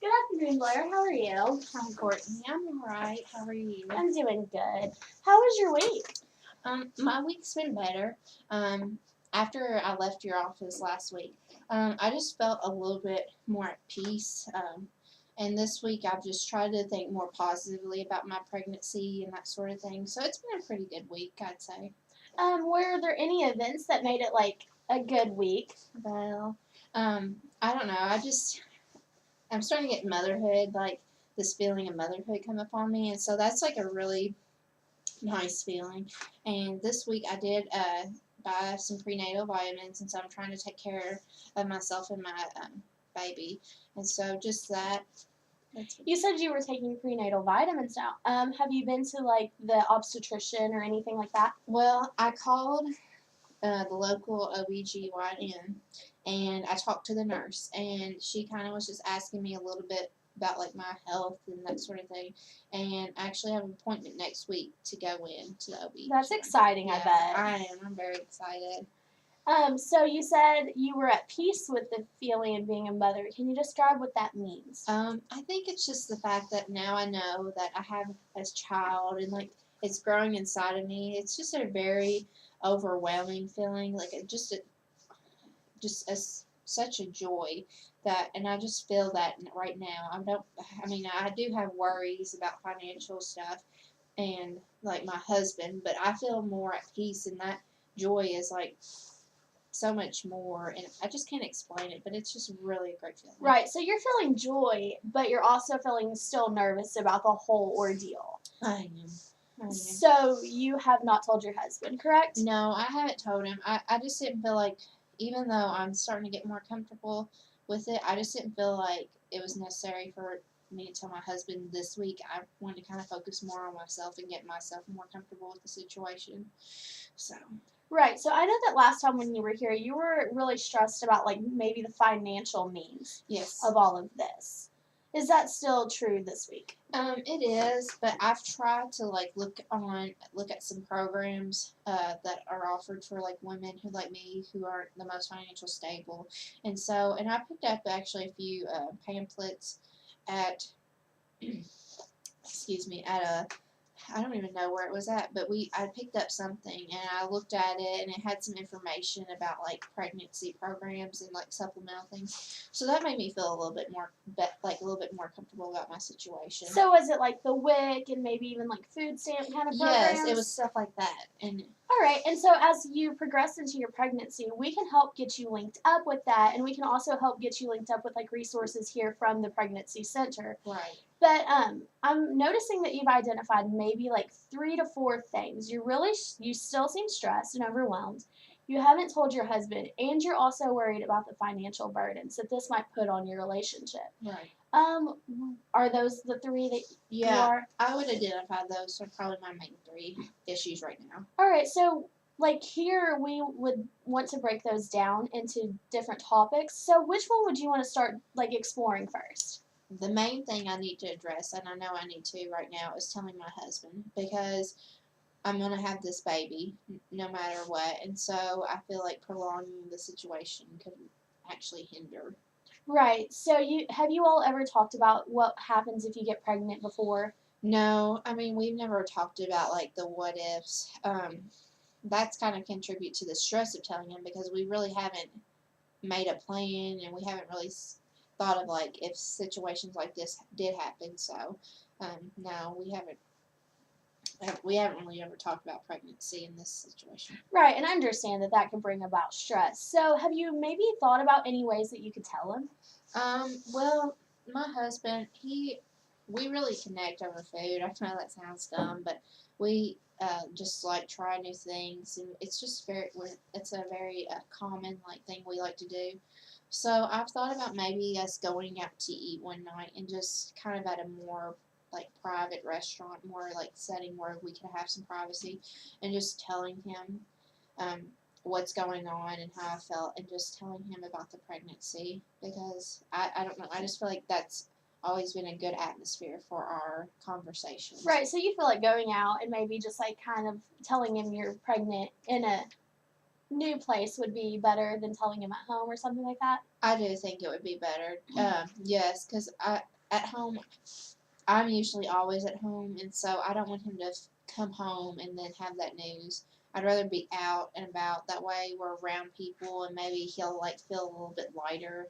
Good afternoon, Blair. How are you? Hi, Courtney. I'm alright. How are you? I'm doing good. How was your week? My week's been better. After I left your office last week, I just felt a little bit more at peace. And this week I've just tried to think more positively about my pregnancy and that sort of thing. So it's been a pretty good week, I'd say. Were there any events that made it like a good week? Well, I don't know. I'm starting to get motherhood, like this feeling of motherhood come upon me. And so that's like a really nice feeling. And this week I did buy some prenatal vitamins, and so I'm trying to take care of myself and my baby. And so just that. You said you were taking prenatal vitamins now. Have you been to like the obstetrician or anything like that? Well, I called the local OBGYN and I talked to the nurse, and she kind of was just asking me a little bit about like my health and that sort of thing. And I actually have an appointment next week to go in to the OB. That's exciting, Yeah, I bet. I am. I'm very excited. So you said you were at peace with the feeling of being a mother. Can you describe what that means? I think it's just the fact that now I know that I have a child and like it's growing inside of me. It's just a very overwhelming feeling, like such a joy that, and I just feel that right now. I mean, I do have worries about financial stuff and like my husband, but I feel more at peace, and that joy is like so much more, and I just can't explain it, but it's just really a great feeling. Right, so you're feeling joy, but you're also feeling still nervous about the whole ordeal. I am. So you have not told your husband, correct? No, I haven't told him. I just didn't feel like, even though I'm starting to get more comfortable with it, I just didn't feel like it was necessary for me to tell my husband this week. I wanted to kind of focus more on myself and get myself more comfortable with the situation. So. Right. So I know that last time when you were here, you were really stressed about like maybe the financial means Yes. of all of this. Is that still true this week? It is, but I've tried to like look at some programs that are offered for like women who like me who aren't the most financial stable, and I picked up actually a few pamphlets at excuse me, at a, I don't even know where it was at, but I picked up something and I looked at it, and it had some information about like pregnancy programs and like supplemental things. So that made me feel a little bit more comfortable about my situation. So was it like the WIC and maybe even like food stamp kind of programs? Yes, it was stuff like that. And all right, and so as you progress into your pregnancy, we can help get you linked up with that, and we can also help get you linked up with like resources here from the pregnancy center. Right. But I'm noticing that you've identified maybe like 3 to 4 things. You still seem stressed and overwhelmed. You haven't told your husband, and you're also worried about the financial burdens that this might put on your relationship. Right. Are those the 3 that you are? I would identify those are probably my main 3 issues right now. All right, so like here we would want to break those down into different topics. So which one would you want to start like exploring first? The main thing I need to address, and I know I need to right now, is telling my husband, because I'm going to have this baby no matter what, and so I feel like prolonging the situation could actually hinder. Right. So have you all ever talked about what happens if you get pregnant before? No, I mean, we've never talked about like the what ifs. That's kind of contribute to the stress of telling him, because we really haven't made a plan, and we haven't really thought of like if situations like this did happen. So no, we haven't really ever talked about pregnancy in this situation. Right, and I understand that that can bring about stress. So have you maybe thought about any ways that you could tell him? Well, my husband, we really connect over food. I know that sounds dumb, but we just like try new things, and it's just it's a very common like thing we like to do. So I've thought about maybe us going out to eat one night, and just kind of at a more like private restaurant, more like setting where we can have some privacy, and just telling him what's going on and how I felt, and just telling him about the pregnancy, because I don't know, I just feel like that's always been a good atmosphere for our conversations. Right, so you feel like going out and maybe just like kind of telling him you're pregnant in a new place would be better than telling him at home or something like that? I do think it would be better. Yes, because at home I'm usually always at home, and so I don't want him to come home and then have that news. I'd rather be out and about. That way, we're around people, and maybe he'll like feel a little bit lighter.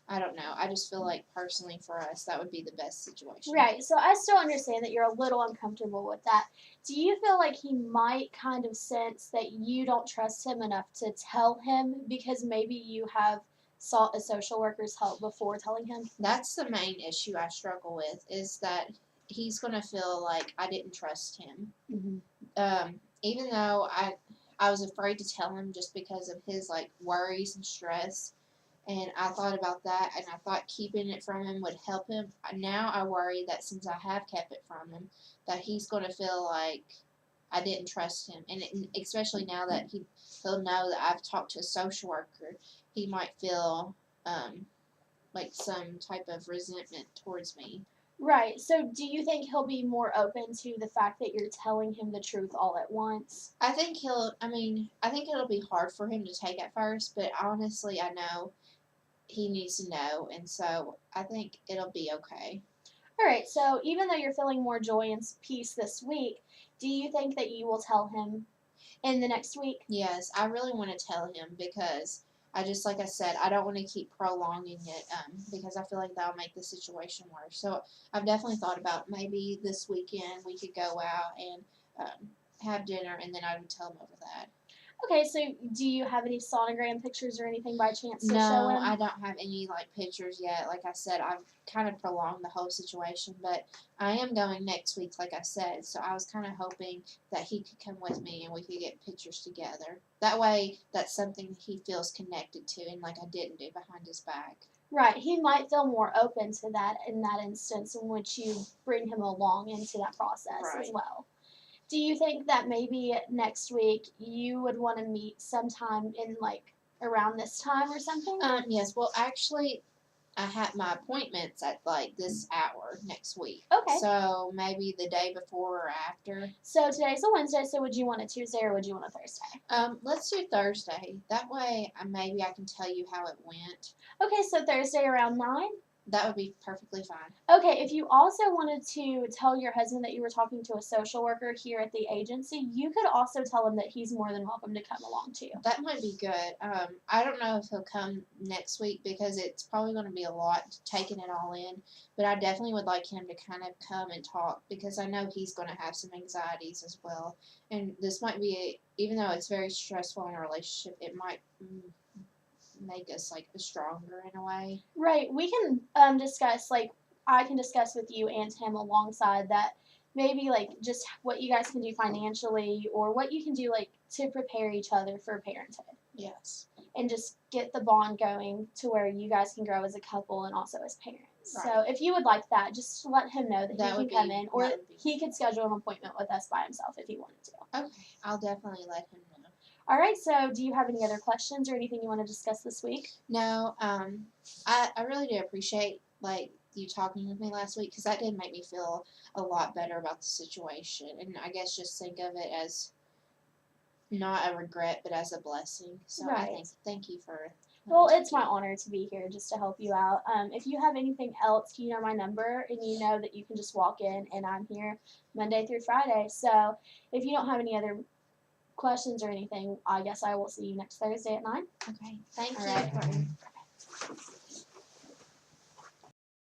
I don't know. I just feel like personally for us, that would be the best situation. Right. So I still understand that you're a little uncomfortable with that. Do you feel like he might kind of sense that you don't trust him enough to tell him because maybe you have sought a social worker's help before telling him? That's the main issue I struggle with is that he's gonna feel like I didn't trust him. Mm-hmm. Even though I was afraid to tell him just because of his like worries and stress. And I thought about that, and I thought keeping it from him would help him. Now I worry that since I have kept it from him, that he's going to feel like I didn't trust him, and especially now that he'll know that I've talked to a social worker, he might feel like some type of resentment towards me. Right. So do you think he'll be more open to the fact that you're telling him the truth all at once? I think I think it'll be hard for him to take at first, but honestly, I know he needs to know, and so I think it'll be okay. All right. So even though you're feeling more joy and peace this week, do you think that you will tell him in the next week? Yes, I really want to tell him because I just, like I said, I don't want to keep prolonging it because I feel like that'll make the situation worse. So I've definitely thought about maybe this weekend we could go out and have dinner, and then I would tell him over that. Okay, so do you have any sonogram pictures or anything by chance to show No, him? I don't have any like pictures yet. Like I said, I've kind of prolonged the whole situation, but I am going next week, like I said. So I was kind of hoping that he could come with me and we could get pictures together. That way, that's something he feels connected to, and like I didn't do behind his back. Right, he might feel more open to that in that instance in which you bring him along into that process as Right. well. Do you think that maybe next week you would want to meet sometime in like around this time or something? Yes. Well, actually, I have my appointments at like this hour next week. Okay. So maybe the day before or after. So today's a Wednesday, so would you want a Tuesday or would you want a Thursday? Let's do Thursday. That way, maybe I can tell you how it went. Okay, so Thursday around 9? That would be perfectly fine. Okay, if you also wanted to tell your husband that you were talking to a social worker here at the agency, you could also tell him that he's more than welcome to come along too. That might be good. I don't know if he'll come next week because it's probably going to be a lot taking it all in. But I definitely would like him to kind of come and talk because I know he's going to have some anxieties as well. And this might be, even though it's very stressful in a relationship, it might make us like stronger in a way. Right. We can discuss, like, I can discuss with you and him alongside that maybe, like, just what you guys can do financially or what you can do, like, to prepare each other for parenthood. Yes. And just get the bond going to where you guys can grow as a couple and also as parents. Right. So if you would like that, just let him know that he That can would come be- in, or that would be he could schedule an appointment with us by himself if he wanted to. Okay. I'll definitely let him know. All right. So do you have any other questions or anything you want to discuss this week? No, I really do appreciate like you talking with me last week because that did make me feel a lot better about the situation, and I guess just think of it as not a regret but as a blessing. So I Right. thank you for. Well, it's my honor to be here just to help you out. If you have anything else, you know my number, and you know that you can just walk in, and I'm here Monday through Friday. So if you don't have any other questions or anything, I guess I will see you next Thursday at 9. Okay. Thank All you. right.